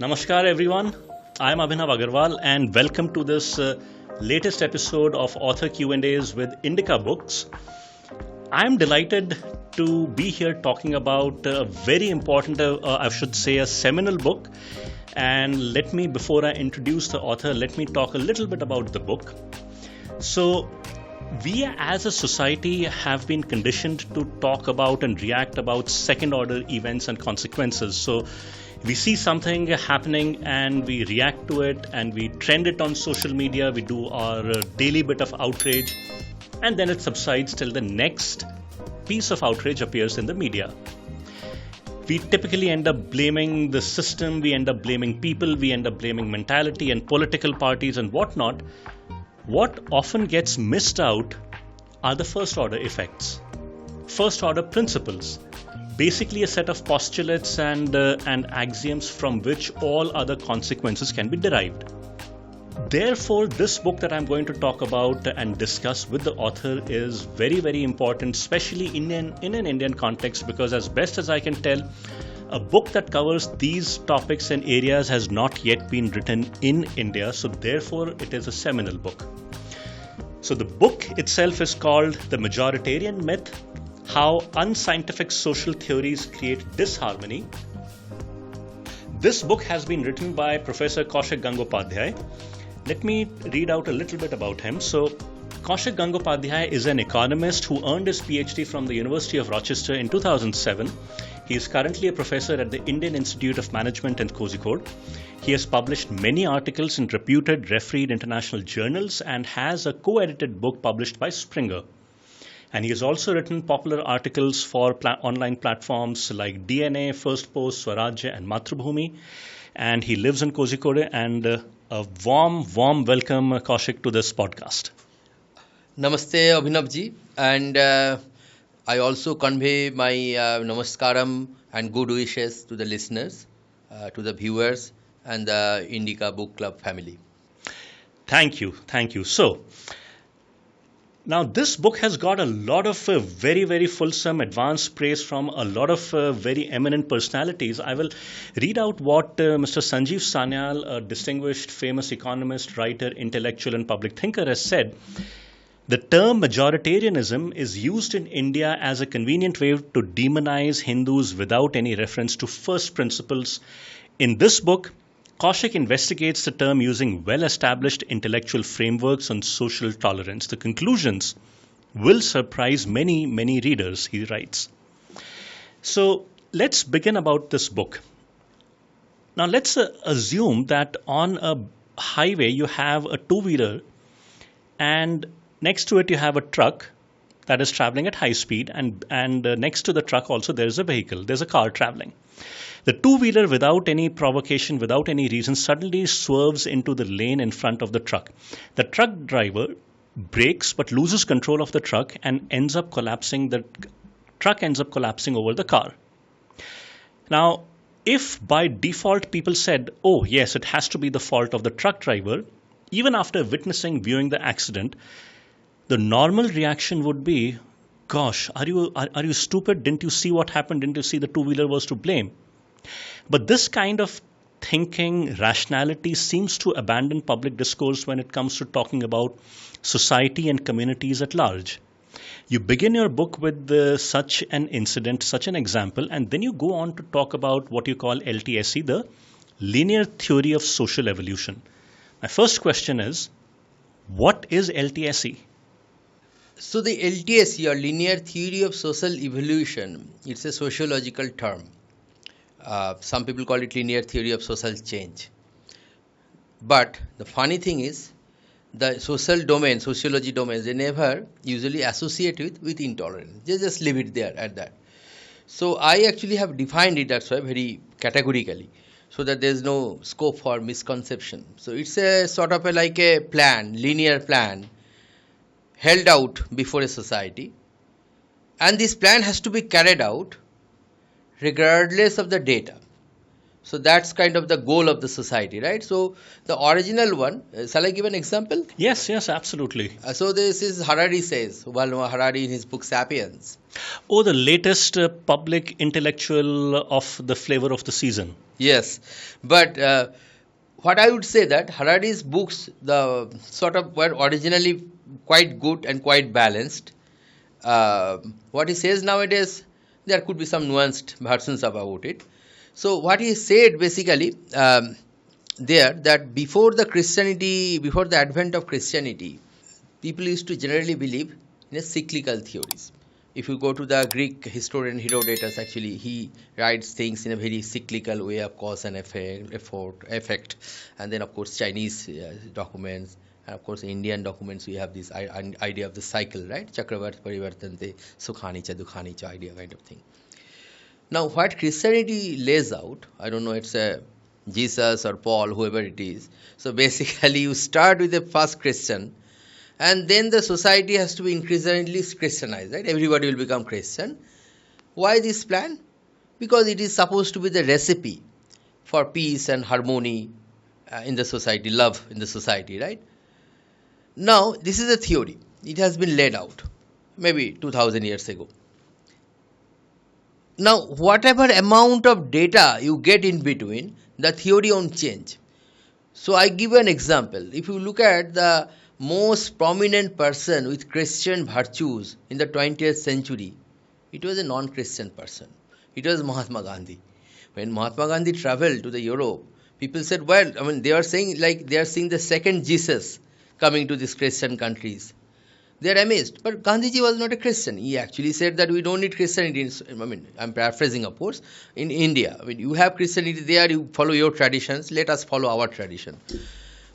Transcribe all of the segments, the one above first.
Namaskar everyone, I am Abhinav Agarwal and welcome to this latest episode of Author Q&As with Indica Books. I am delighted to be here talking about a very important, I should say a seminal book. And before I introduce the author, let me talk a little bit about the book. So, we as a society have been conditioned to talk about and react about second order events and consequences. So we see something happening and we react to it and we trend it on social media, we do our daily bit of outrage, and then it subsides till the next piece of outrage appears in the media. We typically end up blaming the system, we end up blaming people, we end up blaming mentality and political parties and whatnot. What often gets missed out are the first order effects, first order principles, basically a set of postulates and axioms from which all other consequences can be derived. Therefore, this book that I'm going to talk about and discuss with the author is very, very important, especially in an Indian context, because as best as I can tell, a book that covers these topics and areas has not yet been written in India, so therefore it is a seminal book. So the book itself is called The Majoritarian Myth, How Unscientific Social Theories Create Disharmony. This book has been written by Professor Kaushik Gangopadhyay. Let me read out a little bit about him. So Kaushik Gangopadhyay is an economist who earned his PhD from the University of Rochester in 2007. He is currently a professor at the Indian Institute of Management in Kozhikode. He has published many articles in reputed refereed international journals and has a co-edited book published by Springer. And he has also written popular articles for online platforms like DNA, First Post, Swarajya and Mathrubhumi. And he lives in Kozhikode. And a warm welcome, Kaushik, to this podcast. Namaste, Abhinavji. And I also convey my namaskaram and good wishes to the listeners, to the viewers and the Indica Book Club family. Thank you. So, now this book has got a lot of very, very fulsome advanced praise from a lot of very eminent personalities. I will read out what Mr. Sanjeev Sanyal, a distinguished famous economist, writer, intellectual and public thinker, has said. The term majoritarianism is used in India as a convenient way to demonize Hindus without any reference to first principles. In this book, Kaushik investigates the term using well-established intellectual frameworks on social tolerance. The conclusions will surprise many, many readers, he writes. So let's begin about this book. Now let's assume that on a highway you have a two-wheeler and next to it you have a truck that is traveling at high speed and next to the truck also there is a vehicle, there's a car traveling. The two-wheeler without any provocation, without any reason suddenly swerves into the lane in front of the truck. The truck driver brakes but loses control of the truck and ends up collapsing. The truck ends up collapsing over the car. Now, if by default people said, oh yes, it has to be the fault of the truck driver, even after viewing the accident, the normal reaction would be, gosh, are you stupid? Didn't you see what happened? Didn't you see the two-wheeler was to blame? But this kind of thinking, rationality seems to abandon public discourse when it comes to talking about society and communities at large. You begin your book with such an incident, such an example, and then you go on to talk about what you call LTSC, the linear theory of social evolution. My first question is, what is LTSC? So the LTSC, or linear theory of social evolution, it's a sociological term. Some people call it linear theory of social change. But the funny thing is, the sociology domains, they never usually associate with intolerance. They just leave it there at that. So I actually have defined it, that's why, very categorically, so that there's no scope for misconception. So it's a sort of like a plan, linear plan, held out before a society. And this plan has to be carried out regardless of the data. So that's kind of the goal of the society, right? So the original one, shall I give an example? Yes, absolutely. So this is Harari says, well, Harari in his book Sapiens. Oh, the latest public intellectual of the flavor of the season. Yes, but what I would say that Harari's books, the sort of were originally quite good and quite balanced. What he says nowadays, there could be some nuanced versions about it. So what he said basically there, that before the advent of Christianity, people used to generally believe in a cyclical theories. If you go to the Greek historian Herodotus, actually he writes things in a very cyclical way of cause and effect. And then of course Chinese documents, and of course Indian documents, we have this idea of the cycle, right? Chakravarti parivartante, sukhani cha dukhani cha idea kind of thing. Now what Christianity lays out, I don't know, it's a Jesus or Paul, whoever it is. So basically you start with the first Christian, and then the society has to be increasingly Christianized, right? Everybody will become Christian. Why this plan? Because it is supposed to be the recipe for peace and harmony in the society, love in the society, right? Now, this is a theory. It has been laid out maybe 2000 years ago. Now, whatever amount of data you get in between, the theory won't change. So, I give you an example. If you look at the most prominent person with Christian virtues in the 20th century, it was a non-Christian person. It was Mahatma Gandhi. When Mahatma Gandhi traveled to the Europe, people said, well, I mean, they are saying like they are seeing the second Jesus coming to these Christian countries. They are amazed. But Gandhiji was not a Christian. He actually said that we don't need Christianity. I mean, I'm paraphrasing, of course. In India, I mean, you have Christianity there, you follow your traditions, let us follow our tradition.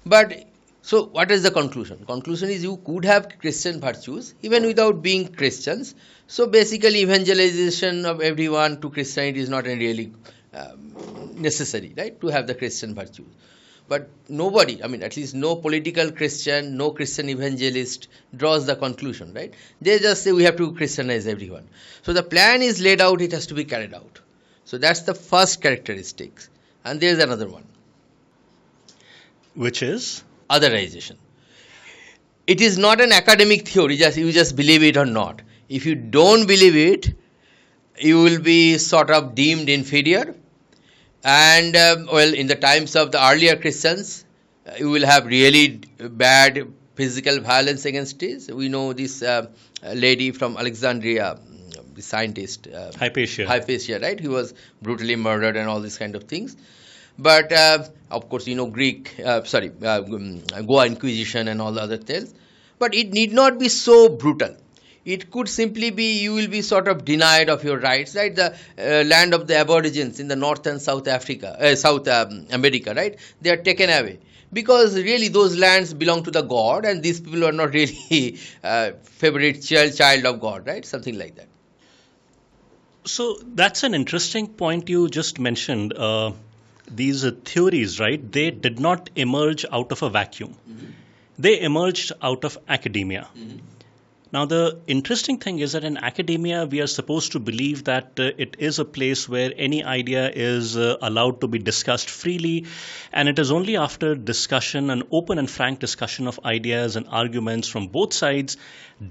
But so what is the conclusion? Conclusion is you could have Christian virtues even without being Christians. So basically evangelization of everyone to Christianity is not really necessary, right, to have the Christian virtues. But nobody, I mean at least no political Christian, no Christian evangelist draws the conclusion, right? They just say we have to Christianize everyone. So the plan is laid out, it has to be carried out. So that's the first characteristics. And there's another one. Which is? Otherization. It is not an academic theory, you just believe it or not. If you don't believe it, you will be sort of deemed inferior. And well, in the times of the earlier Christians, you will have really bad physical violence against it. We know this lady from Alexandria, the scientist, Hypatia, right? He was brutally murdered and all these kind of things. But of course, you know, Goa Inquisition and all the other tales. But it need not be so brutal. It could simply be you will be sort of denied of your rights, right? The land of the Aborigines in the North and South America, right? They are taken away because really those lands belong to the god, and these people are not really favorite child of God, right? Something like that. So that's an interesting point you just mentioned. These theories, right? They did not emerge out of a vacuum. Mm-hmm. They emerged out of academia. Mm-hmm. Now, the interesting thing is that in academia, we are supposed to believe that it is a place where any idea is allowed to be discussed freely. And it is only after discussion, an open and frank discussion of ideas and arguments from both sides,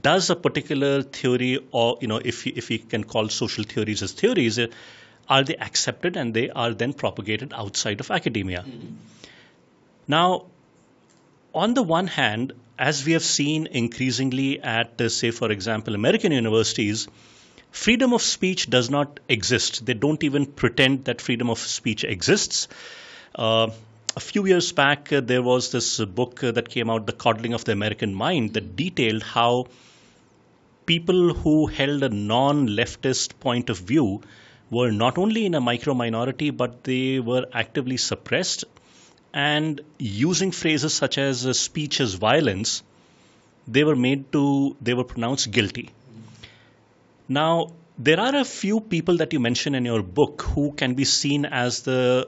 does a particular theory, or, you know, if we can call social theories as theories, are they accepted and they are then propagated outside of academia. Mm-hmm. Now, on the one hand, as we have seen increasingly at, say, for example, American universities, freedom of speech does not exist. They don't even pretend that freedom of speech exists. A few years back, there was this book that came out, The Coddling of the American Mind, that detailed how people who held a non-leftist point of view were not only in a micro-minority, but they were actively suppressed. And using phrases such as speech as violence, they were pronounced guilty. Now, there are a few people that you mention in your book who can be seen as the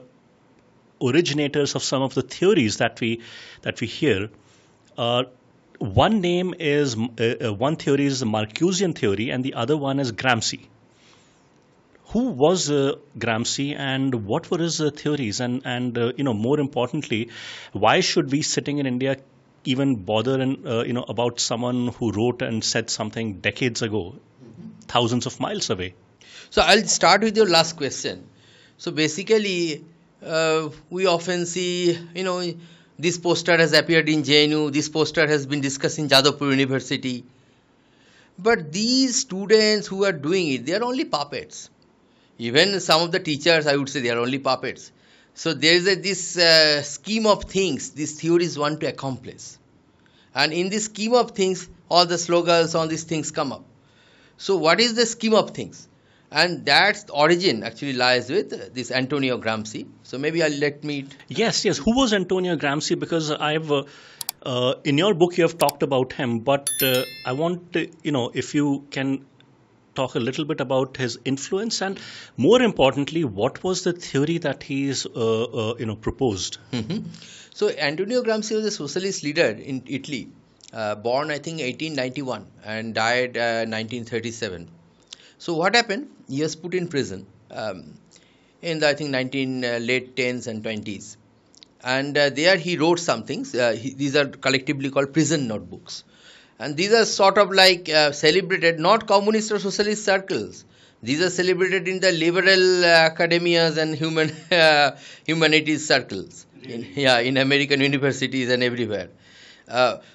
originators of some of the theories that we hear. One theory is the Marcusean theory, and the other one is Gramsci. Who was Gramsci, and what were his theories? And more importantly, why should we sitting in India even bother and about someone who wrote and said something decades ago, thousands of miles away? So I'll start with your last question. So basically, we often see, this poster has appeared in JNU, this poster has been discussed in Jadavpur University. But these students who are doing it, they are only puppets. Even some of the teachers, I would say, they are only puppets. So there is this scheme of things these theories want to accomplish. And in this scheme of things, all the slogans, all these things come up. So what is the scheme of things? And that origin actually lies with this Antonio Gramsci. So maybe I'll let me... Yes. Who was Antonio Gramsci? Because I've... in your book, you have talked about him, but I want to, if you can talk a little bit about his influence, and more importantly, what was the theory that he's, proposed? Mm-hmm. So Antonio Gramsci was a socialist leader in Italy, born I think 1891 and died 1937. So what happened? He was put in prison in the I think late 10s and 20s. And there he wrote some things. These are collectively called prison notebooks. And these are sort of like celebrated, not communist or socialist circles. These are celebrated in the liberal academias and humanities circles. In American universities and everywhere.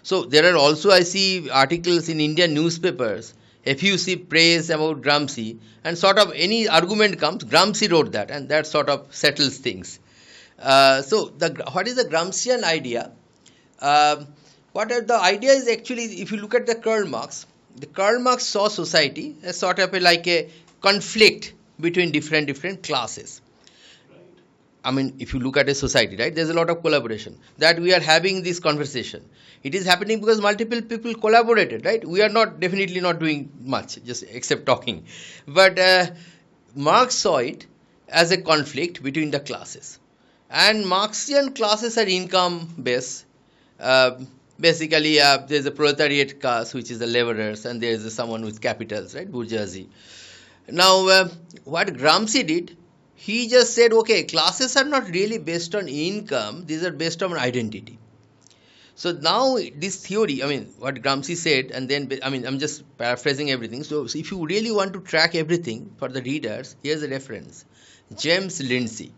So there are also, I see articles in Indian newspapers, effusive praise about Gramsci, and sort of any argument comes, Gramsci wrote that, and that sort of settles things. So what is the Gramscian idea? The idea is actually, if you look at the Karl Marx saw society as sort of like a conflict between different classes. I mean, if you look at a society, right, there's a lot of collaboration. That we are having this conversation. It is happening because multiple people collaborated, right? We are definitely not doing much, just except talking. But Marx saw it as a conflict between the classes. And Marxian classes are income based. Basically, there's a proletariat class, which is the laborers, and there's someone with capitals, right, bourgeoisie. Now, what Gramsci did, he just said, okay, classes are not really based on income, these are based on identity. So now this theory, I mean, what Gramsci said, and then, I mean, I'm just paraphrasing everything. So if you really want to track everything for the readers, here's a reference. James Lindsay,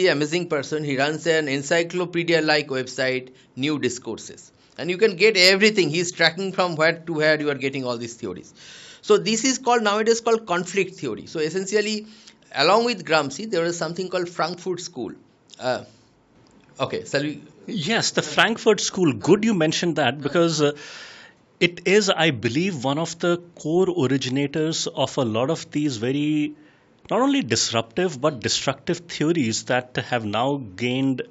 amazing person. He runs an encyclopedia-like website, New Discourses. And you can get everything. He's tracking from where to where you are getting all these theories. So this is nowadays called conflict theory. So essentially, along with Gramsci, there is something called Frankfurt School. Okay, shall we? Yes, the Frankfurt School. Good you mentioned that, because it is, I believe, one of the core originators of a lot of these very, not only disruptive, but destructive theories that have now gained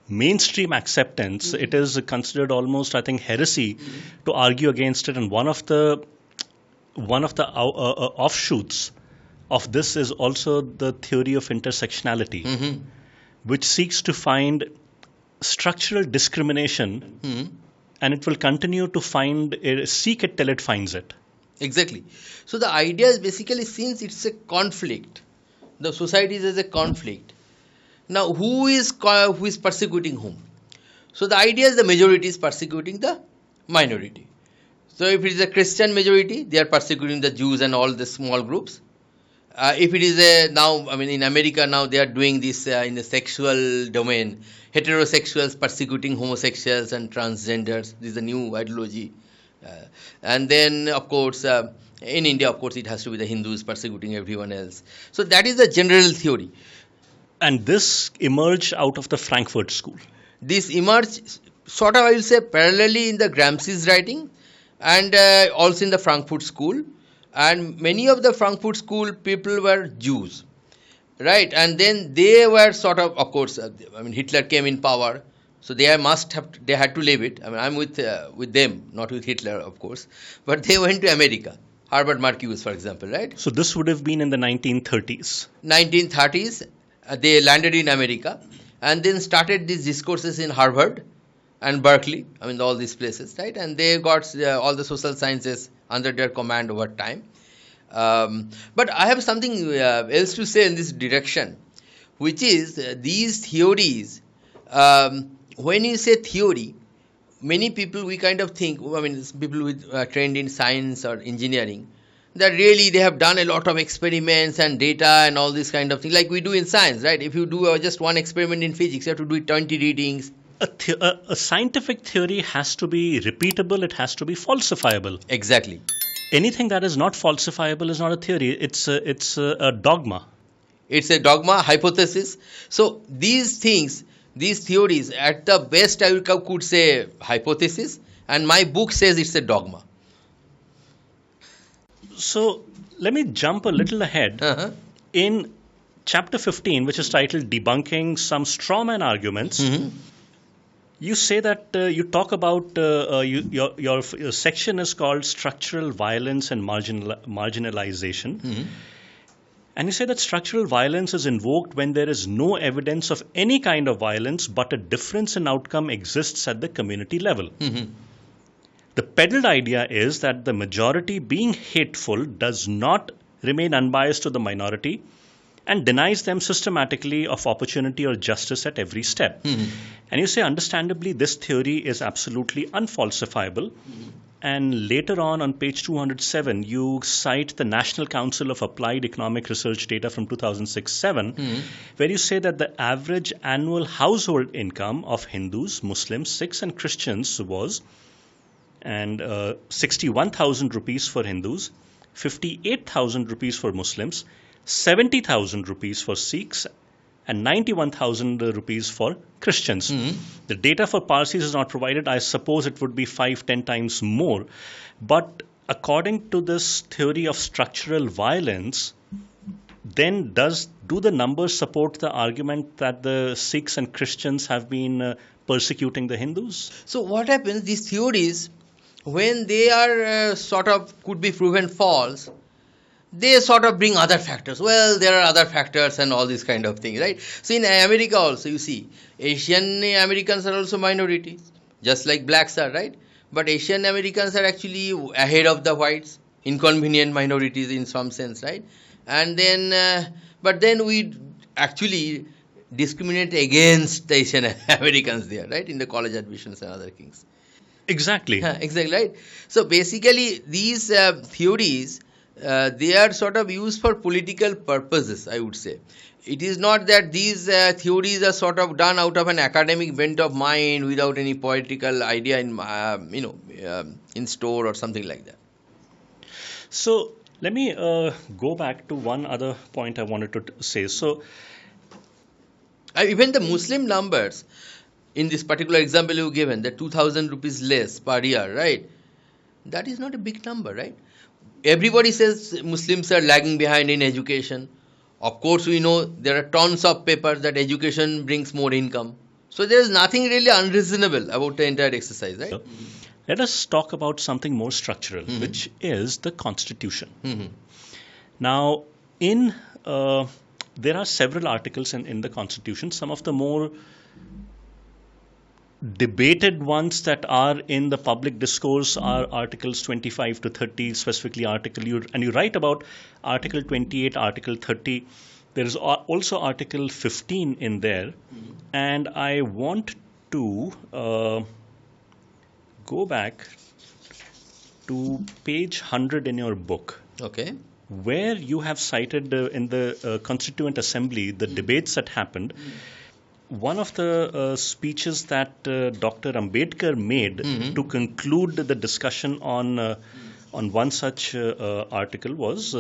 mainstream acceptance. Mm-hmm. It is considered almost, I think, heresy to argue against it. And one of the offshoots of this is also the theory of intersectionality, which seeks to find structural discrimination, and it will continue to seek it till it finds it. Exactly. So the idea is basically, since it's a conflict, the society is as a conflict. Now, who is persecuting whom? So the idea is the majority is persecuting the minority. So if it is a Christian majority, they are persecuting the Jews and all the small groups. If it is in America now they are doing this in the sexual domain, heterosexuals persecuting homosexuals and transgenders. This is a new ideology. And then, of course, in India, of course, it has to be the Hindus persecuting everyone else. So that is the general theory. And this emerged out of the Frankfurt School. This emerged sort of, I will say, parallelly in the Gramsci's writing and also in the Frankfurt School. And many of the Frankfurt School people were Jews, right? And then they were sort of course, Hitler came in power, so they had to leave it. I mean, I'm with them, not with Hitler, of course, but they went to America, Harvard Marcuse, for example, right? So this would have been in the 1930s. 1930s, they landed in America, and then started these discourses in Harvard and Berkeley, all these places, right? And they got all the social sciences under their command over time. But I have something else to say in this direction, which is these theories. When you say theory, many people we kind of think, I mean, people with trained in science or engineering, that really they have done a lot of experiments and data and all this kind of thing, like we do in science, right? If you do just one experiment in physics, you have to do 20 readings. A scientific theory has to be repeatable, it has to be falsifiable. Exactly. Anything that is not falsifiable is not a theory, it's a dogma. It's a dogma, hypothesis. So these things, these theories, at the best I could say hypothesis, and my book says it's a dogma. So let me jump a little ahead. In chapter 15, which is titled Debunking Some Strawman Arguments, you say that you talk about your section is called Structural Violence and Marginalization. And you say that structural violence is invoked when there is no evidence of any kind of violence, but a difference in outcome exists at the community level. The peddled idea is that the majority, being hateful, does not remain unbiased to the minority and denies them systematically of opportunity or justice at every step. And you say, understandably, this theory is absolutely unfalsifiable. And later on page 207, you cite the National Council of Applied Economic Research data from 2006-7, where you say that the average annual household income of Hindus, Muslims, Sikhs and Christians was 61,000 rupees for Hindus, 58,000 rupees for Muslims, 70,000 rupees for Sikhs, and 91,000 rupees for Christians. The data for Parsis is not provided. I suppose it would be 5-10 times more. But according to this theory of structural violence, then do the numbers support the argument that the Sikhs and Christians have been persecuting the Hindus? So what happens, these theories, when they are could be proven false, they sort of bring other factors. Well, there are other factors and all these kind of things, right? So in America also, you see, Asian Americans are also minorities, just like blacks are, right? But Asian Americans are actually ahead of the whites, inconvenient minorities in some sense, right? And then, but then we actually discriminate against the Asian Americans there, right? In the college admissions and other things. Exactly. Exactly, right? So basically, these theories, they are sort of used for political purposes, I would say. It is not that these theories are sort of done out of an academic bent of mind without any political idea in store or something like that. So let me go back to one other point I wanted to say. So even the Muslim numbers, in this particular example you've given, the 2,000 rupees less per year, right? That is not a big number, right? Everybody says Muslims are lagging behind in education. Of course, we know there are tons of papers that education brings more income. So there is nothing really unreasonable about the entire exercise, right? So, let us talk about something more structural, which is the Constitution. Now, there are several articles in the Constitution. Some of the more debated ones that are in the public discourse are articles 25 to 30, specifically you write about article 28, article 30. There is also article 15 in there, and I want to go back to page 100 in your book. Okay. Where you have cited in the Constituent Assembly the debates that happened. One of the speeches that Dr. Ambedkar made to conclude the discussion on one such article was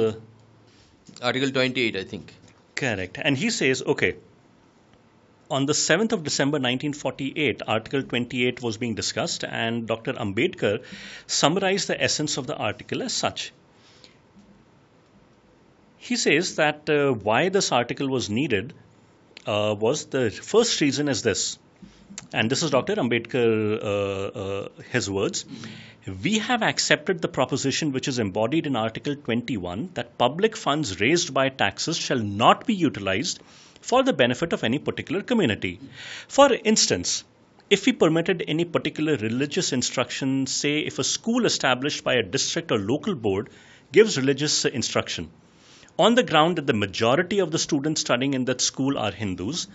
Article 28, I think. Correct. And he says, okay, on the 7th of December 1948, Article 28 was being discussed, and Dr. Ambedkar summarized the essence of the article as such. He says that why this article was needed was the first reason is this, and this is Dr. Ambedkar, his words. We have accepted the proposition which is embodied in Article 21 that public funds raised by taxes shall not be utilized for the benefit of any particular community. For instance, if we permitted any particular religious instruction, say if a school established by a district or local board gives religious instruction. On the ground that the majority of the students studying in that school are Hindus,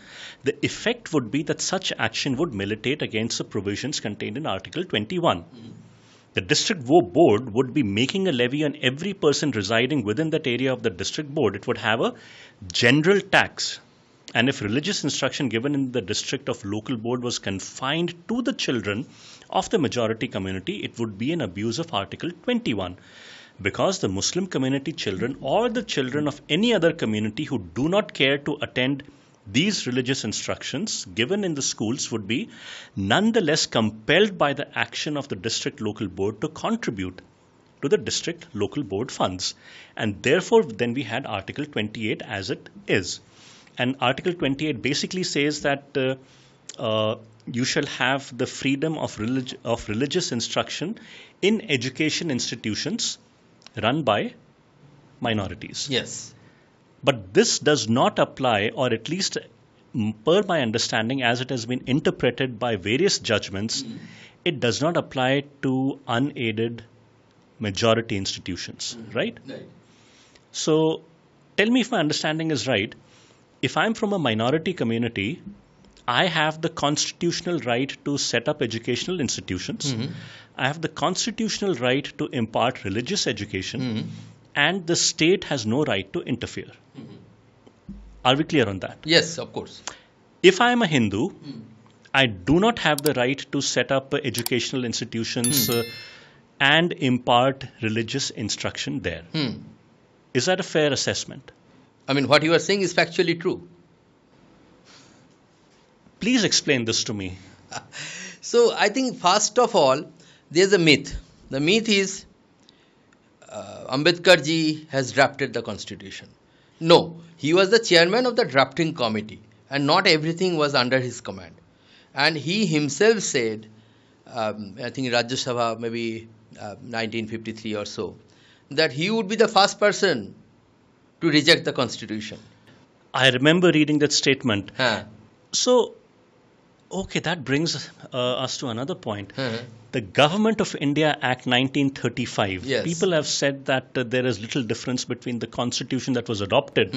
the effect would be that such action would militate against the provisions contained in Article 21. The district board would be making a levy on every person residing within that area of the district board. It would have a general tax. And if religious instruction given in the district of local board was confined to the children of the majority community, it would be an abuse of Article 21. Because the Muslim community children or the children of any other community who do not care to attend these religious instructions given in the schools would be nonetheless compelled by the action of the district local board to contribute to the district local board funds. And therefore, then we had Article 28 as it is. And Article 28 basically says that you shall have the freedom of religious instruction in education institutions run by minorities. Yes. But this does not apply, or at least per my understanding, as it has been interpreted by various judgments, it does not apply to unaided majority institutions, right? Right. So tell me if my understanding is right. If I'm from a minority community, I have the constitutional right to set up educational institutions. I have the constitutional right to impart religious education, and the state has no right to interfere. Are we clear on that? Yes, of course. If I am a Hindu, I do not have the right to set up educational institutions and impart religious instruction there. Is that a fair assessment? I mean, what you are saying is factually true. Please explain this to me. So, I think first of all, there's a myth. The myth is Ambedkar ji has drafted the constitution. No, he was the chairman of the drafting committee, and not everything was under his command. And he himself said, I think in Rajya Sabha, maybe 1953 or so, that he would be the first person to reject the constitution. I remember reading that statement. Huh. So, okay, that brings us to another point. The Government of India Act 1935. Yes. People have said that there is little difference between the constitution that was adopted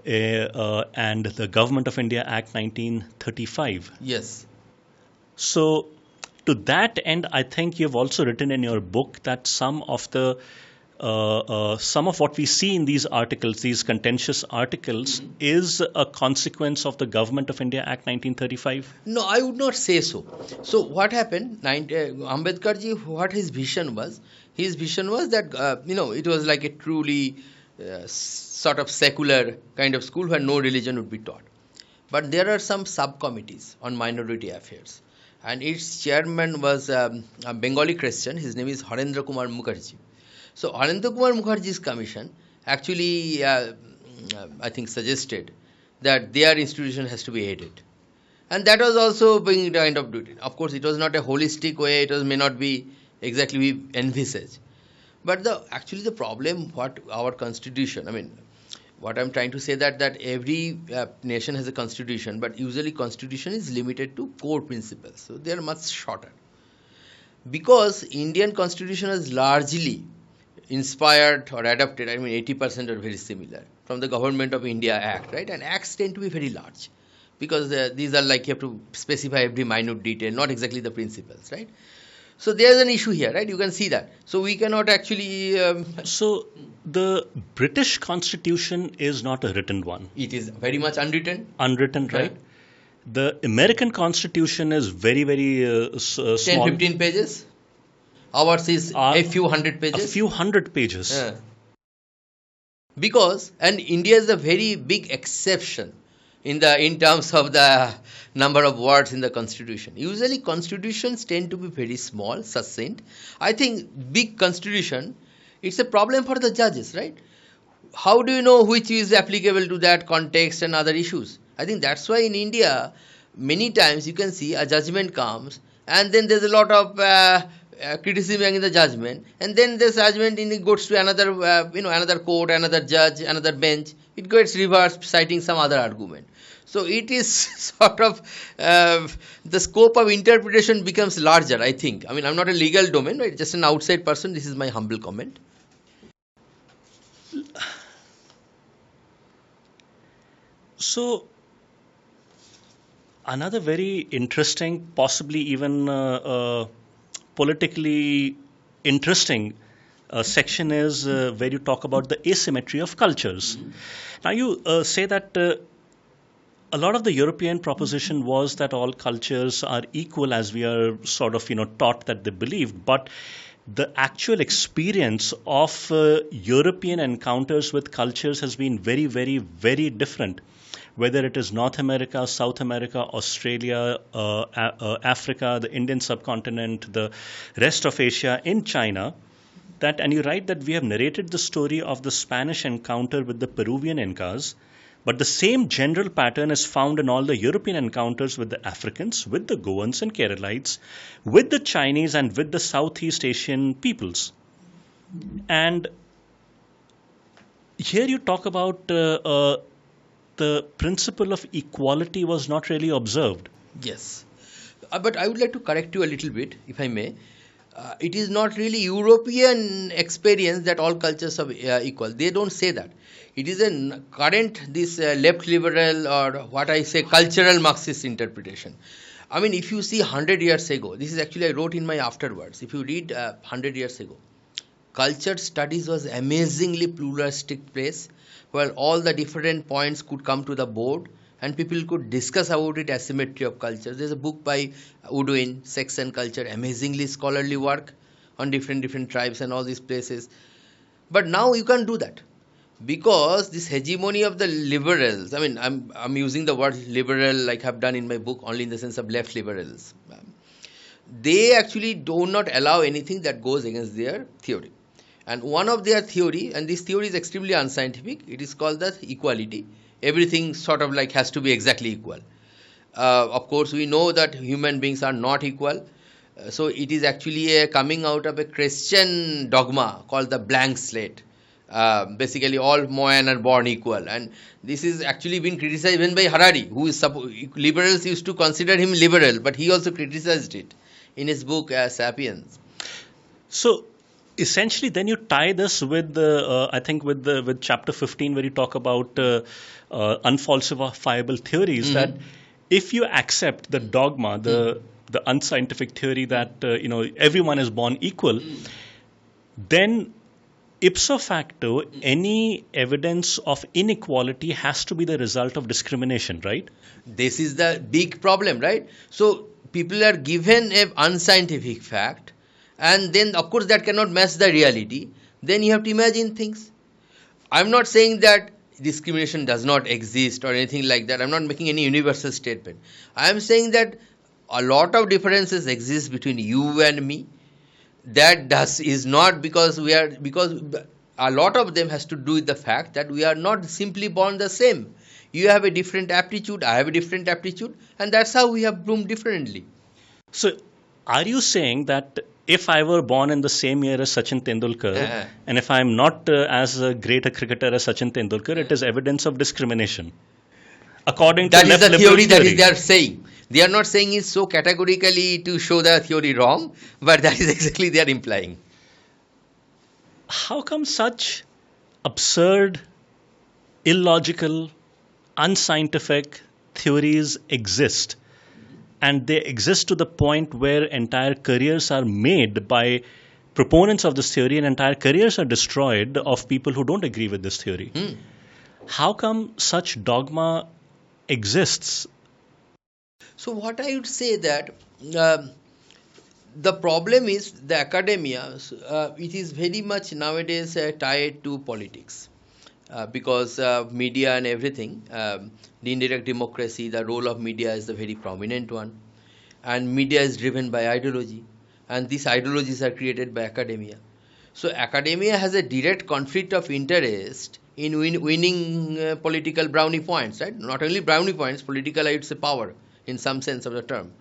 and the Government of India Act 1935. Yes. So, to that end, I think you've also written in your book that some of what we see in these articles, these contentious articles, is a consequence of the Government of India Act 1935? No, I would not say so. So what happened? Ambedkar ji, what his vision was? His vision was that it was like a truly sort of secular kind of school where no religion would be taught. But there are some subcommittees on minority affairs, and its chairman was a Bengali Christian. His name is Harendra Kumar Mukherjee. So Harendra Kumar Mukherjee's commission actually, I think, suggested that their institution has to be aided. And that was also being kind of done. Of course, it was not a holistic way. It may not be exactly we envisage. But actually the problem, what our constitution, I mean, what I'm trying to say that every nation has a constitution, but usually constitution is limited to core principles. So they are much shorter. Because Indian constitution is largely inspired or adapted, 80% are very similar from the Government of India Act, right? And acts tend to be very large because these are like you have to specify every minute detail, not exactly the principles, right? So there's an issue here, right? You can see that. So we cannot actually... So the British Constitution is not a written one. It is very much unwritten. Unwritten, right? Yeah. The American Constitution is very, very small. 10-15 pages. Ours is a few hundred pages. A few hundred pages. Yeah. Because, and India is a very big exception in terms of the number of words in the constitution. Usually constitutions tend to be very small, succinct. I think big constitution, it's a problem for the judges, right? How do you know which is applicable to that context and other issues? I think that's why in India, many times you can see a judgment comes and then there's a lot of criticism in the judgment, and then this judgment goes to another, another court, another judge, another bench. It gets reversed, citing some other argument. So it is sort of the scope of interpretation becomes larger, I think. I'm not a legal domain, right? Just an outside person. This is my humble comment. So, another very interesting, possibly even politically interesting section is where you talk about the asymmetry of cultures. Now, you say that a lot of the European proposition was that all cultures are equal, as we are sort of, taught that they believed. But the actual experience of European encounters with cultures has been very, very, very different. Whether it is North America, South America, Australia, Africa, the Indian subcontinent, the rest of Asia, in China, and you write that we have narrated the story of the Spanish encounter with the Peruvian Incas, but the same general pattern is found in all the European encounters with the Africans, with the Goans and Keralites, with the Chinese, and with the Southeast Asian peoples. And here you talk about the principle of equality was not really observed. Yes. But I would like to correct you a little bit, if I may. It is not really European experience that all cultures are equal. They don't say that. It is a current, this left liberal, or what I say, cultural Marxist interpretation. I mean, if you see 100 years ago, this is actually I wrote in my afterwards. If you read 100 years ago, culture studies was amazingly pluralistic place where all the different points could come to the board and people could discuss about it, asymmetry of culture. There's a book by Woodwin, Sex and Culture, amazingly scholarly work on different tribes and all these places. But now you can't do that because this hegemony of the liberals, I mean, I'm using the word liberal like I've done in my book only in the sense of left liberals. They actually do not allow anything that goes against their theory. And one of their theory, and this theory is extremely unscientific, it is called the equality. Everything sort of like has to be exactly equal. Of course, we know that human beings are not equal. So it is actually a coming out of a Christian dogma called the blank slate. Basically, all men are born equal. And this is actually been criticized even by Harari, who is liberals used to consider him liberal, but he also criticized it in his book Sapiens. So, essentially, then you tie this with I think with chapter 15 where you talk about unfalsifiable theories, that if you accept the dogma, the unscientific theory that everyone is born equal, then ipso facto any evidence of inequality has to be the result of discrimination, right? This is the big problem, right? So people are given an unscientific fact, and then of course that cannot match the reality. Then you have to imagine things. I'm not saying that discrimination does not exist or anything like that. I'm not making any universal statement. I am saying that a lot of differences exist between you and me. That is not because a lot of them has to do with the fact that we are not simply born the same. You have a different aptitude, I have a different aptitude, and that's how we have bloomed differently. So, are you saying that if I were born in the same year as Sachin Tendulkar, and if I'm not as great a cricketer as Sachin Tendulkar, it is evidence of discrimination? According to that is the theory that they are saying. They are not saying it so categorically to show the theory wrong, but that is exactly they are implying. How come such absurd, illogical, unscientific theories exist? And they exist to the point where entire careers are made by proponents of this theory, and entire careers are destroyed of people who don't agree with this theory. How come such dogma exists? So what I would say that the problem is the academia, it is very much nowadays tied to politics because media and everything, the indirect democracy, the role of media is the very prominent one, and media is driven by ideology, and these ideologies are created by academia. So academia has a direct conflict of interest in winning political brownie points, right? Not only brownie points, political, I would say, power in some sense of the term.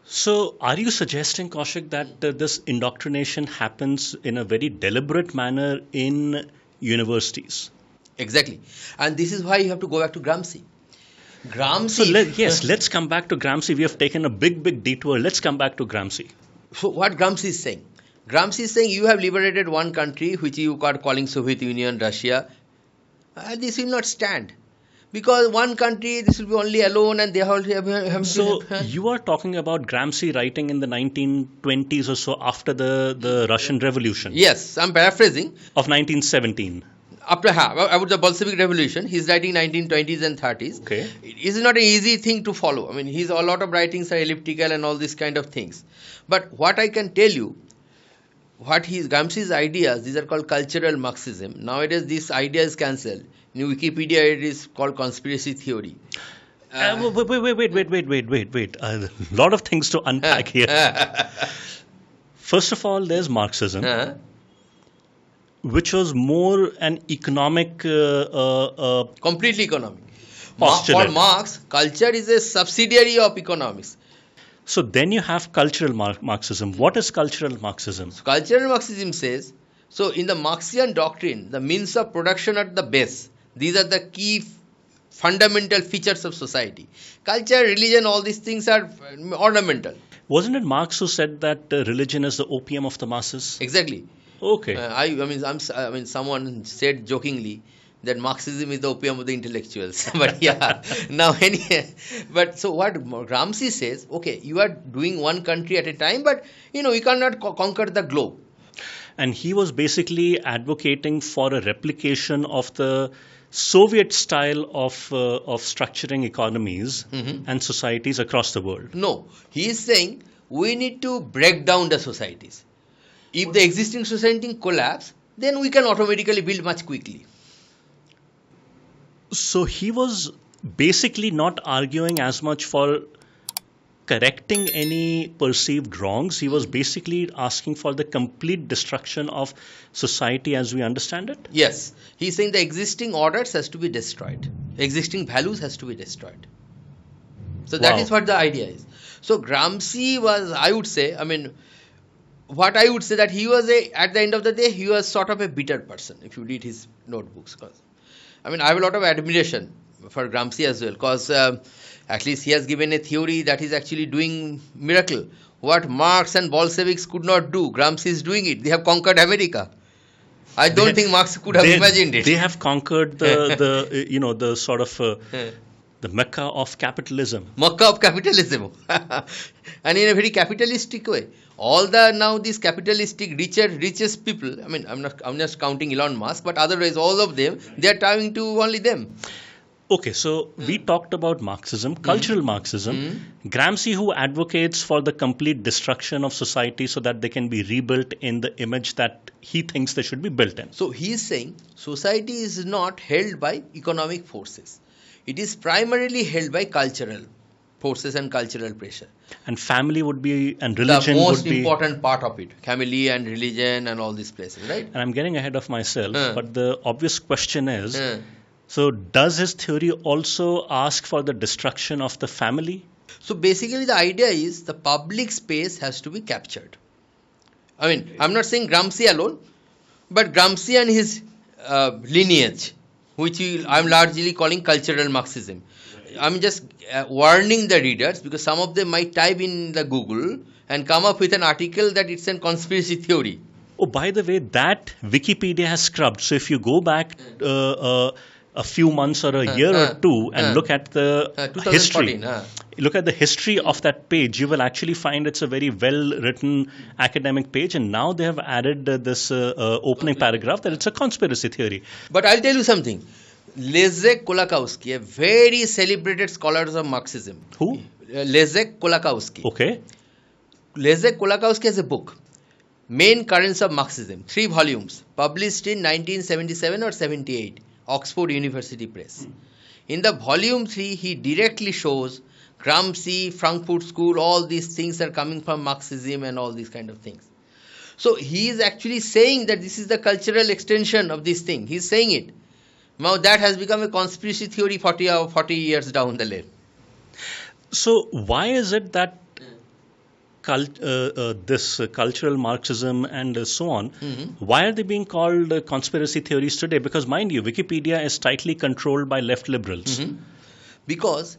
So, are you suggesting, Kaushik, that this indoctrination happens in a very deliberate manner in universities? Exactly. And this is why you have to go back to Gramsci. Yes, let's come back to Gramsci. We have taken a big detour. Let's come back to Gramsci. So, what Gramsci is saying? Gramsci is saying you have liberated one country which you are calling Soviet Union, Russia. This will not stand. because one country, this will be only alone, and they have So you are talking about Gramsci writing in the 1920s or so after the Russian Revolution Yes, I'm paraphrasing. of 1917. After about the Bolshevik Revolution, he's writing 1920s and 30s. Okay. It is not an easy thing to follow. I mean, a lot of writings are elliptical and all these kind of things. But what I can tell you, Gramsci's ideas, these are called cultural Marxism. Nowadays, this idea is cancelled. In Wikipedia, it is called conspiracy theory. Wait. A lot of things to unpack here. First of all, there's Marxism, which was more an economic completely economic. postulate. For Marx, culture is a subsidiary of economics. So then you have cultural Marxism. What is cultural Marxism? Cultural Marxism says, so in the Marxian doctrine, the means of production at the base, these are the key fundamental features of society. Culture, religion, all these things are ornamental. Wasn't it Marx who said that religion is the opium of the masses? Exactly. Okay. I mean, someone said jokingly that Marxism is the opium of the intellectuals. But yeah, but so what Gramsci says, okay, you are doing one country at a time, but you cannot conquer the globe. And he was basically advocating for a replication of the Soviet style of structuring economies and societies across the world. No, he is saying we need to break down the societies. If the existing society collapse, then we can automatically build much quickly. So he was basically not arguing as much for correcting any perceived wrongs. He was basically asking for the complete destruction of society as we understand it. Yes, he's saying the existing orders has to be destroyed. Existing values has to be destroyed. So that is what the idea is. So Gramsci was, I would say, that he was at the end of the day, he was sort of a bitter person if you read his notebooks. I have a lot of admiration for Gramsci as well, because at least he has given a theory that is actually doing miracle. What Marx and Bolsheviks could not do, Gramsci is doing it. They have conquered America. I don't think Marx could have imagined it. They have conquered the sort of the Mecca of capitalism. Mecca of capitalism, and in a very capitalistic way. All these capitalistic richest people. I'm just counting Elon Musk, but otherwise all of them, they are turning to only them. Okay, so we talked about Marxism, cultural Marxism. Gramsci, who advocates for the complete destruction of society so that they can be rebuilt in the image that he thinks they should be built in. So he is saying society is not held by economic forces. It is primarily held by cultural forces and cultural pressure. And family would be, and religion would be the most would important part of it. Family and religion and all these places, right? And I'm getting ahead of myself, but the obvious question is, so does his theory also ask for the destruction of the family? So basically the idea is the public space has to be captured. I'm not saying Gramsci alone, but Gramsci and his lineage, which I'm largely calling cultural Marxism. I'm just warning the readers, because some of them might type in the Google and come up with an article that it's a conspiracy theory. Oh, by the way, that Wikipedia has scrubbed. So if you go back a few months or a year or two and look at the history, look at the history of that page, you will actually find it's a very well written academic page, and now they have added this opening paragraph that it's a conspiracy theory. But I'll tell you something. Leszek Kolakowski, a very celebrated scholar of Marxism. Who? Leszek Kolakowski. Okay. Leszek Kolakowski has a book, Main Currents of Marxism, 3 volumes, published in 1977 or 78, Oxford University Press. In the volume 3, he directly shows Gramsci, Frankfurt School, all these things are coming from Marxism and all these kind of things. So he is actually saying that this is the cultural extension of this thing. He is saying it. Now that has become a conspiracy theory 40 years down the lane. So why is it that this cultural Marxism and so on, why are they being called conspiracy theories today? Because mind you, Wikipedia is tightly controlled by left liberals. Because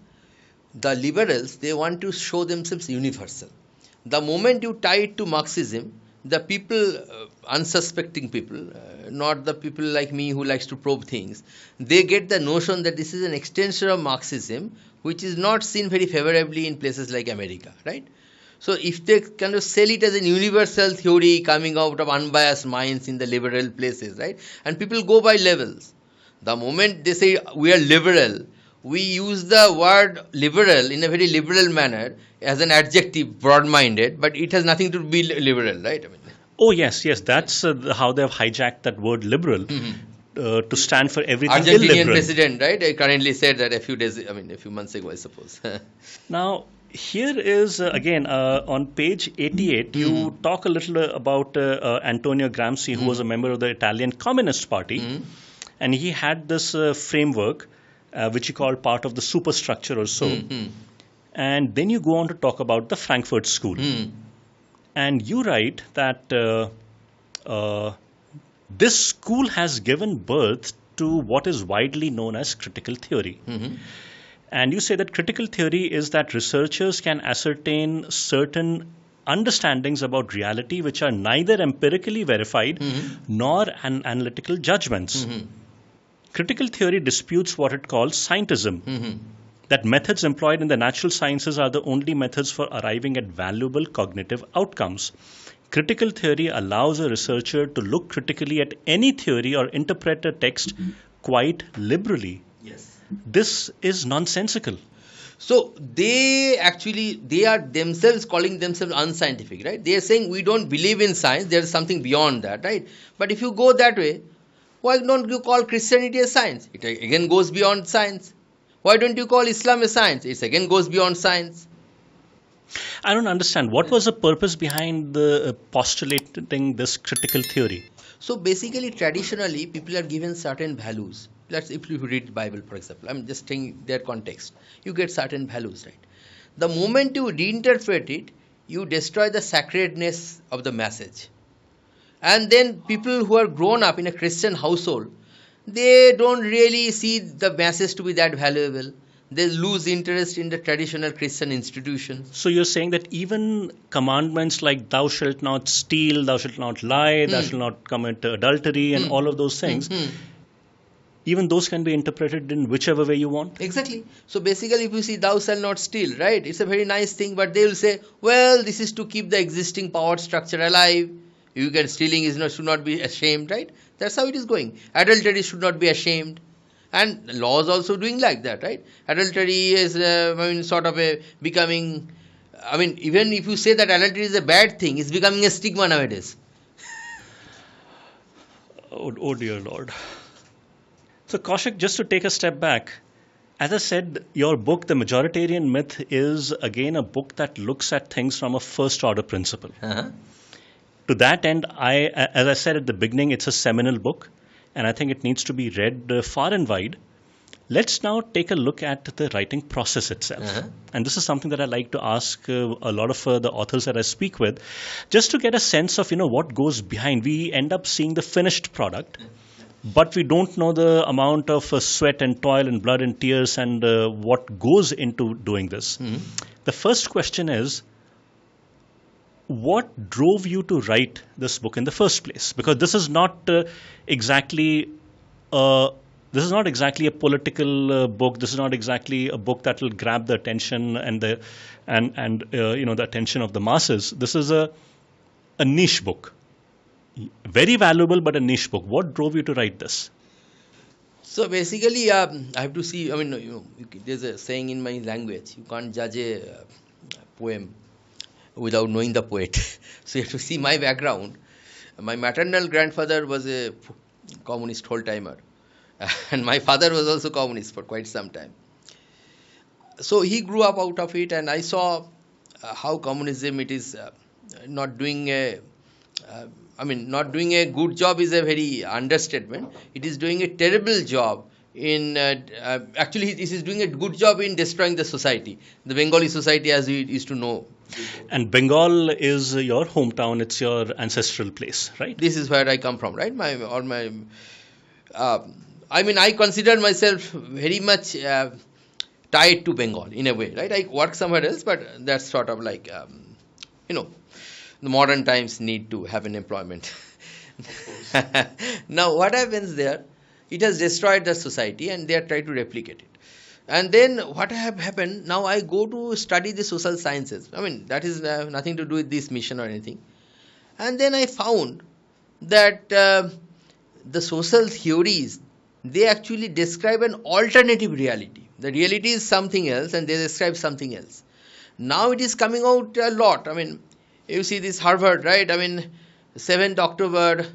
the liberals, they want to show themselves universal. The moment you tie it to Marxism, the people, unsuspecting people, not the people like me who likes to probe things, they get the notion that this is an extension of Marxism, which is not seen very favorably in places like America, right? So if they kind of sell it as a universal theory coming out of unbiased minds in the liberal places, right? And people go by levels. The moment they say we are liberal, we use the word liberal in a very liberal manner as an adjective, broad-minded, but it has nothing to be liberal, right? I mean, Oh, yes, yes. That's how they've hijacked that word liberal to stand for everything Argentinian illiberal. president, right? I currently said that a few months ago, I suppose. Now, here is again on page 88, you talk a little about Antonio Gramsci, who was a member of the Italian Communist Party, and he had this framework which he called part of the superstructure or so. And then you go on to talk about the Frankfurt School. And you write that this school has given birth to what is widely known as critical theory. And you say that critical theory is that researchers can ascertain certain understandings about reality which are neither empirically verified nor analytical judgments. Critical theory disputes what it calls scientism, that methods employed in the natural sciences are the only methods for arriving at valuable cognitive outcomes. Critical theory allows a researcher to look critically at any theory or interpret a text quite liberally. Yes. This is nonsensical. So they are themselves calling themselves unscientific, right? They are saying we don't believe in science, there is something beyond that, right? But if you go that way, why don't you call Christianity a science? It again goes beyond science. Why don't you call Islam a science? It again goes beyond science. I don't understand. What was the purpose behind the postulating this critical theory? So basically, traditionally, people are given certain values. If you read the Bible, for example, I'm just taking their context. You get certain values, right? The moment you reinterpret it, you destroy the sacredness of the message. And then people who are grown up in a Christian household, they don't really see the message to be that valuable. They lose interest in the traditional Christian institution. So you're saying that even commandments like thou shalt not steal, thou shalt not lie, thou shalt not commit adultery and all of those things, even those can be interpreted in whichever way you want? Exactly. So basically, if you see thou shalt not steal, right, it's a very nice thing, but they will say, well, this is to keep the existing power structure alive. You get stealing should not be ashamed, right? That's how it is going. Adultery should not be ashamed. And law is also doing like that, right? Adultery is, sort of becoming, even if you say that adultery is a bad thing, it's becoming a stigma nowadays. Oh dear Lord. So Kaushik, just to take a step back, as I said, your book, The Majoritarian Myth, is again a book that looks at things from a first order principle. To that end, as I said at the beginning, it's a seminal book, and I think it needs to be read far and wide. Let's now take a look at the writing process itself. And this is something that I like to ask a lot of the authors that I speak with, just to get a sense of what goes behind. We end up seeing the finished product, but we don't know the amount of sweat and toil and blood and tears and what goes into doing this. The first question is, what drove you to write this book in the first place? Because this is not exactly a political book. This is not exactly a book that will grab the attention and the attention of the masses. This is a niche book, very valuable, but a niche book. What drove you to write this? So basically, I have to see. There's a saying in my language: you can't judge a poem without knowing the poet. So you have to see my background. My maternal grandfather was a communist whole-timer. And my father was also communist for quite some time. So he grew up out of it, and I saw how communism, it is not doing a good job is a very understatement. It is doing a terrible job in actually it is doing a good job in destroying the society, the Bengali society as we used to know. And Bengal is your hometown, it's your ancestral place, right? This is where I come from, right? I consider myself very much tied to Bengal in a way, right? I work somewhere else, but that's sort of like, The modern times need to have an employment. Now, what happens there? It has destroyed the society, and they are trying to replicate it. And then what have happened? Now I go to study the social sciences. I mean, that is nothing to do with this mission or anything. And then I found that the social theories, they actually describe an alternative reality. The reality is something else, and they describe something else. Now it is coming out a lot. I mean, you see this Harvard, right? I mean, 7th October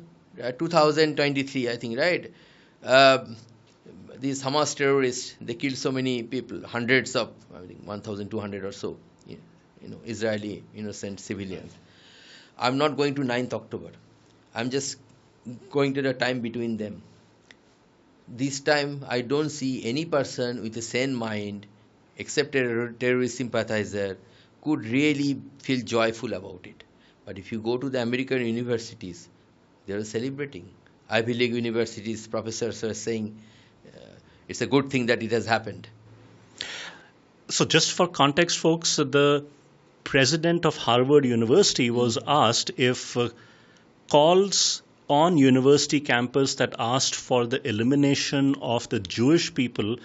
2023, I think, right? These Hamas terrorists, they killed so many people, hundreds of, I think 1,200 or so, Israeli innocent civilians. I'm not going to 9th October. I'm just going to the time between them. This time, I don't see any person with a sane mind, except a terrorist sympathizer, could really feel joyful about it. But if you go to the American universities, they are celebrating. Ivy League universities, professors are saying it's a good thing that it has happened. So just for context, folks, the president of Harvard University was asked if calls on university campus that asked for the elimination of the Jewish people,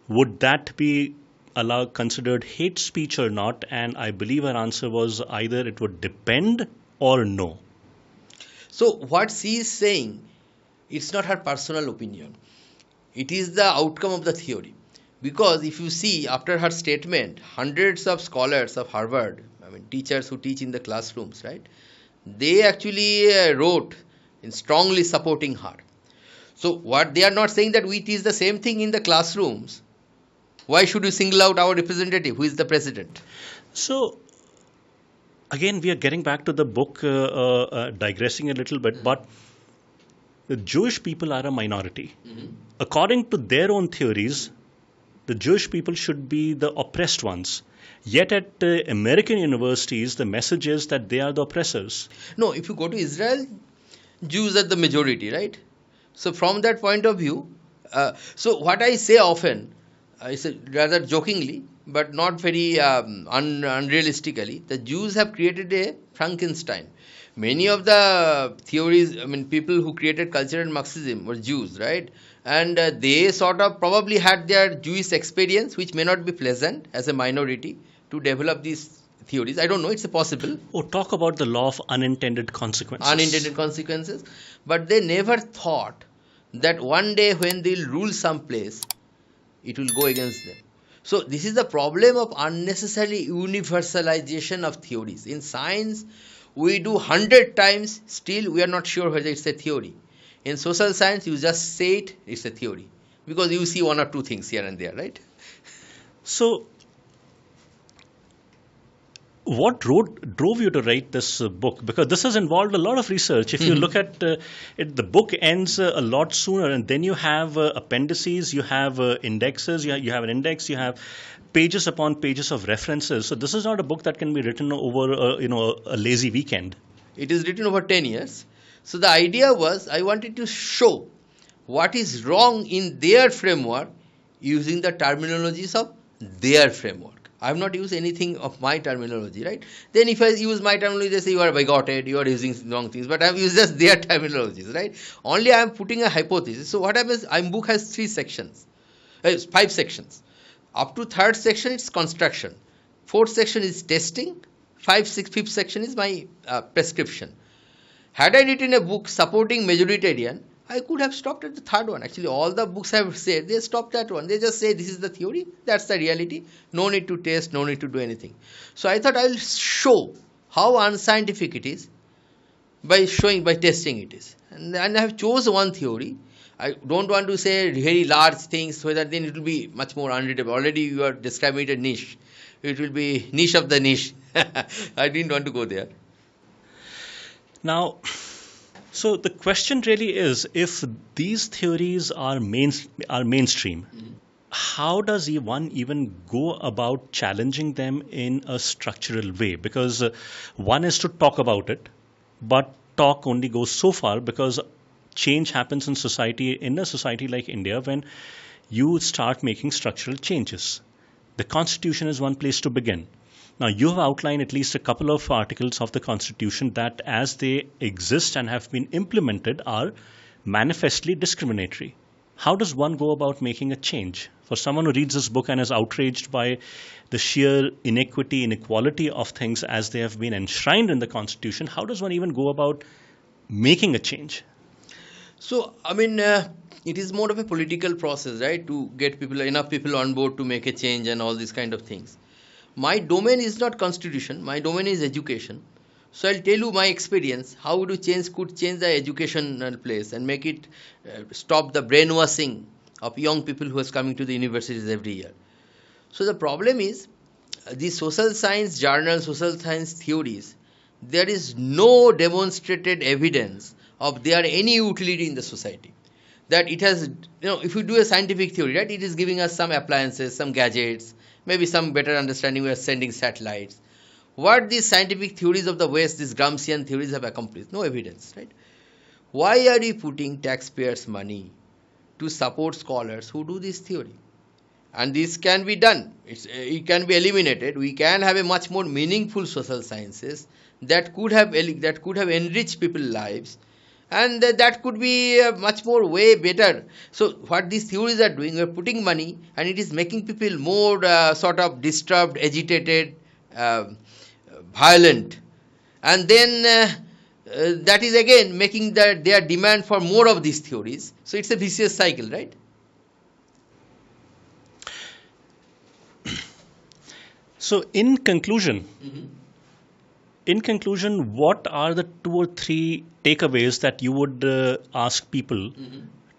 would that be considered hate speech or not? And I believe her answer was either it would depend or no. So what she is saying, it's not her personal opinion. It is the outcome of the theory. Because if you see, after her statement, hundreds of scholars of Harvard, I mean teachers who teach in the classrooms, right, they actually wrote in strongly supporting her. So what they are not saying that we teach the same thing in the classrooms. Why should we single out our representative, who is the president? So again, we are getting back to the book, digressing a little bit, but the Jewish people are a minority. According to their own theories, the Jewish people should be the oppressed ones. Yet at American universities, the message is that they are the oppressors. No, if you go to Israel, Jews are the majority, right? So from that point of view, so what I say often, I say rather jokingly, but not very unrealistically, the Jews have created a Frankenstein. Many of the theories, I mean, people who created culture and Marxism were Jews, right? And they sort of probably had their Jewish experience, which may not be pleasant as a minority, to develop these theories. I don't know, it's possible. Oh, talk about the law of unintended consequences. Unintended consequences. But they never thought that one day when they'll rule some place, it will go against them. So this is the problem of unnecessary universalization of theories. In science, we do 100 times, still we are not sure whether it's a theory. In social science, you just say it, it's a theory. Because you see one or two things here and there, right? So, what drove you to write this book? Because this has involved a lot of research. If you look at it, the book ends a lot sooner, and then you have appendices, you have indexes, you have an index, you have pages upon pages of references. So this is not a book that can be written over a lazy weekend. It is written over 10 years. So the idea was I wanted to show what is wrong in their framework using the terminologies of their framework. I have not used anything of my terminology, right? Then if I use my terminology, they say you are bigoted, you are using wrong things. But I have used just their terminologies, right? Only I am putting a hypothesis. So what happens, my book has 5 sections. Up to 3rd section, it's construction. 4th section is testing. 5th section is my prescription. Had I written a book supporting majoritarian, I could have stopped at the 3rd one. Actually, all the books I have said, they stopped that one. They just say this is the theory, that's the reality. No need to test, no need to do anything. So I thought I'll show how unscientific it is by testing it is. And I have chosen one theory. I don't want to say very large things, so that then it will be much more unreadable. Already you are describing it a niche. It will be niche of the niche. I didn't want to go there. Now, so the question really is, if these theories are mainstream, how does one even go about challenging them in a structural way? Because one is to talk about it, but talk only goes so far, because change happens in a society like India, when you start making structural changes. The constitution is one place to begin. Now, you have outlined at least a couple of articles of the Constitution that, as they exist and have been implemented, are manifestly discriminatory. How does one go about making a change? For someone who reads this book and is outraged by the sheer inequality of things as they have been enshrined in the Constitution, how does one even go about making a change? So, it is more of a political process, right? To get enough people on board to make a change and all these kind of things. My domain is not constitution, my domain is education. So I'll tell you my experience, how could change the educational place and make it stop the brainwashing of young people who is coming to the universities every year. So the problem is, the social science journals, social science theories, there is no demonstrated evidence of their any utility in the society. That it has, if you do a scientific theory, right, it is giving us some appliances, some gadgets, maybe some better understanding, we are sending satellites. What these scientific theories of the West, these Gramscian theories have accomplished? No evidence, right? Why are we putting taxpayers' money to support scholars who do this theory? And this can be done. It can be eliminated. We can have a much more meaningful social sciences that could have enriched people's lives, and that could be much more way better. So what these theories are doing, we are putting money, and it is making people more sort of disturbed, agitated, violent, and then that is again making their demand for more of these theories. So it's a vicious cycle, right? So in conclusion, what are the 2 or 3 takeaways that you would ask people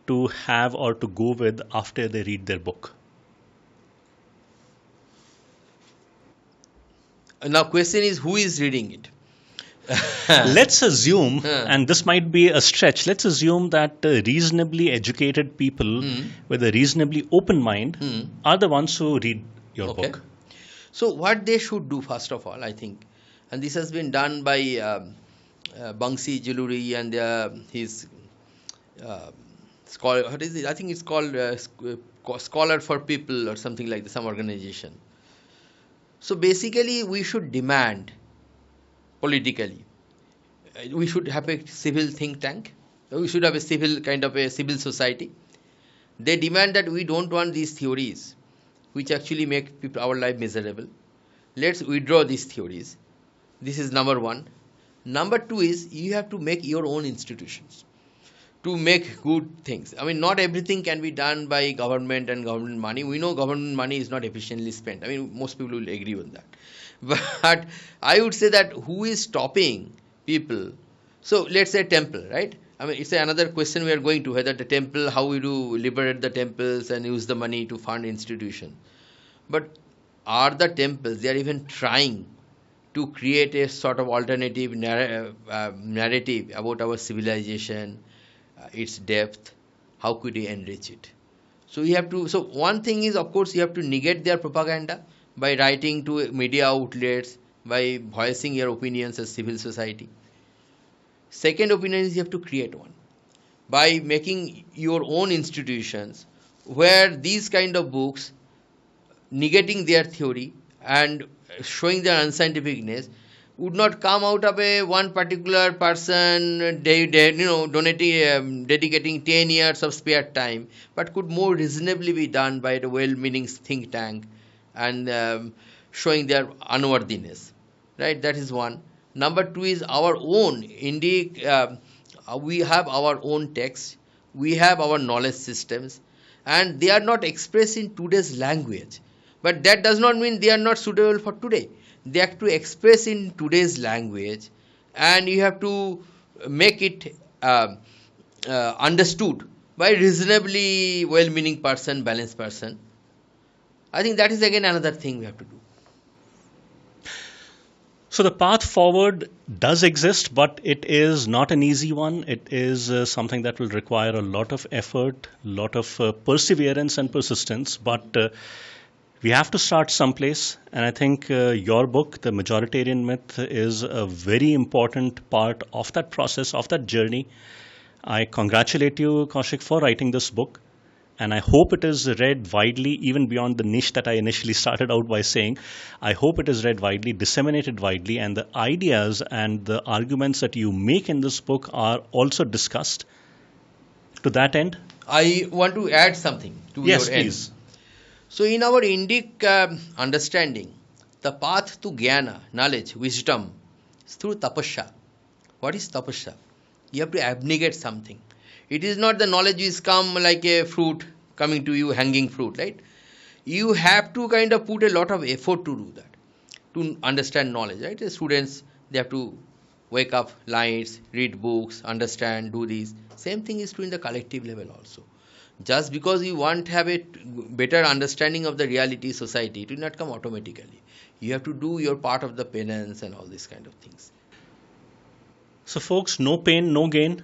to have or to go with after they read their book? Now question is, who is reading it? Let's assume, and this might be a stretch, let's assume that reasonably educated people with a reasonably open mind are the ones who read your book. So what they should do, first of all, I think, and this has been done by Bangsi Jaluri and his scholar, what is it? I think it's called Scholar for People or something like that, some organization. So basically we should demand politically, we should have a civil think tank, we should have a civil society. They demand that we don't want these theories which actually make our life miserable. Let's withdraw these theories. This is number 1. Number 2 is, you have to make your own institutions to make good things. Not everything can be done by government and government money. We know government money is not efficiently spent. Most people will agree with that. But I would say that who is stopping people? So let's say temple, right? It's another question we are going to, whether the temple, how we do liberate the temples and use the money to fund institution. But are the temples, they are even trying to create a sort of alternative narrative about our civilization, its depth, how could we enrich it? So one thing is, of course, you have to negate their propaganda by writing to media outlets, by voicing your opinions as civil society. Second opinion is, you have to create one by making your own institutions where these kind of books, negating their theory and showing their unscientificness, would not come out of one particular person dedicating 10 years of spare time, but could more reasonably be done by the well-meaning think tank and showing their unworthiness, right? That is one. Number 2 is our own. Indeed, we have our own texts, we have our knowledge systems, and they are not expressed in today's language. But that does not mean they are not suitable for today. They have to express in today's language, and you have to make it understood by reasonably well-meaning person, balanced person. I think that is again another thing we have to do. So the path forward does exist, but it is not an easy one. It is something that will require a lot of effort, a lot of perseverance and persistence. But we have to start someplace. And I think your book, The Majoritarian Myth, is a very important part of that process, of that journey. I congratulate you, Kaushik, for writing this book. and I hope it is read widely, even beyond the niche that I initially started out by saying. I hope it is read widely, disseminated widely, and the ideas and the arguments that you make in this book are also discussed. To that end, I want to add something to yes, your end. please. So, in our Indic understanding, the path to jnana, knowledge, wisdom, is through tapasya. What is tapasya? You have to abnegate something. It is not the knowledge which come like a fruit coming to you, hanging fruit, right? You have to kind of put a lot of effort to do that, to understand knowledge, right? The students, they have to wake up, lights, read books, understand, do this. Same thing is true in the collective level also. Just because you want to have a better understanding of the reality society, it will not come automatically. You have to do your part of the penance and all these kind of things. So, folks, no pain, no gain.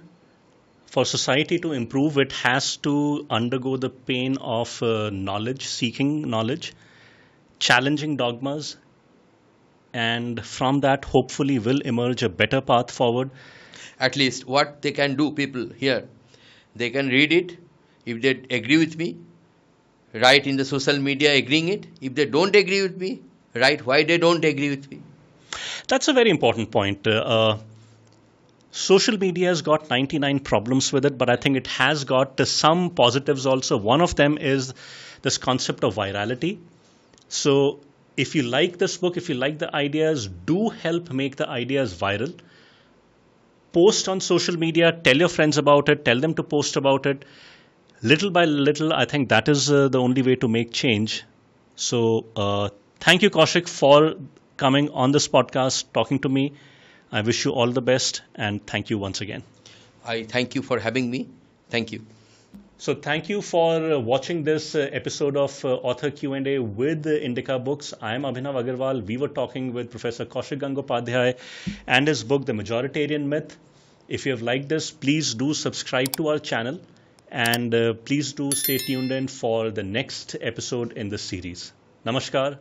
For society to improve, it has to undergo the pain of knowledge, seeking knowledge, challenging dogmas, and from that, hopefully, will emerge a better path forward. At least what they can do, people here, they can read it. If they agree with me, write in the social media agreeing it. If they don't agree with me, write why they don't agree with me. That's a very important point. Social media has got 99 problems with it, but I think it has got some positives also. One of them is this concept of virality. So, if you like this book, if you like the ideas, do help make the ideas viral. Post on social media, tell your friends about it, tell them to post about it. Little by little, I think that is the only way to make change. So, thank you, Kaushik, for coming on this podcast, talking to me. I wish you all the best, and thank you once again. I thank you for having me. Thank you. So thank you for watching this episode of Author Q&A with Indica Books. I am Abhinav Agarwal. We were talking with Professor Kaushik Gangopadhyay and his book, The Majoritarian Myth. If you have liked this, please do subscribe to our channel, and please do stay tuned in for the next episode in this series. Namaskar.